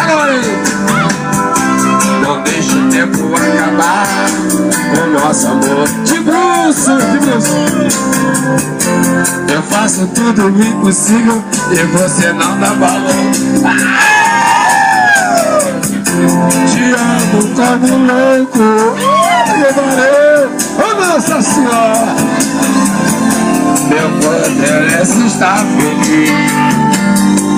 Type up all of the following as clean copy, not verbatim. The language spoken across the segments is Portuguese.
Agora não deixe o tempo acabar com nosso amor. De bruço, de bruço. Eu faço tudo o impossível e você não dá valor. Te amo como louco. Oh, Nossa Senhora. Meu poder é se estar feliz,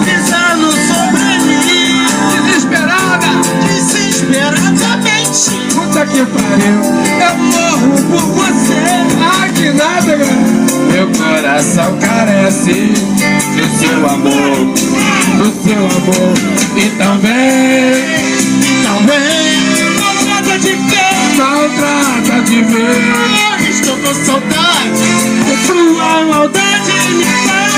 Pisando sobre mim, desesperadamente. puta que pariu. Eu morro por você. Ah, que nada, cara. Meu coração carece do seu amor, do seu amor. Então vem, Maltrata de ver. maltrata de ver. Estou com saudade. Sua maldade me faz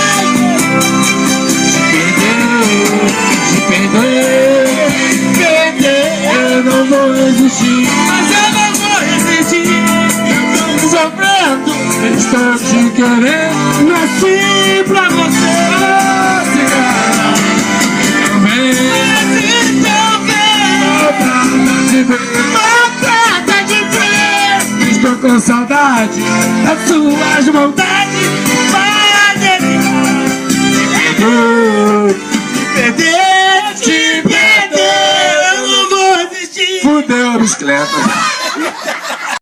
Te perder, eu não vou resistir. mas eu não vou resistir. Eu tô sofrendo. Estou te querendo, Nasci pra você. Vem, maltrata de ver. Maltrata de ver. Estou com saudade. As suas maldades fazem te perder. Eu não vou resistir. Fudeu a bicicleta.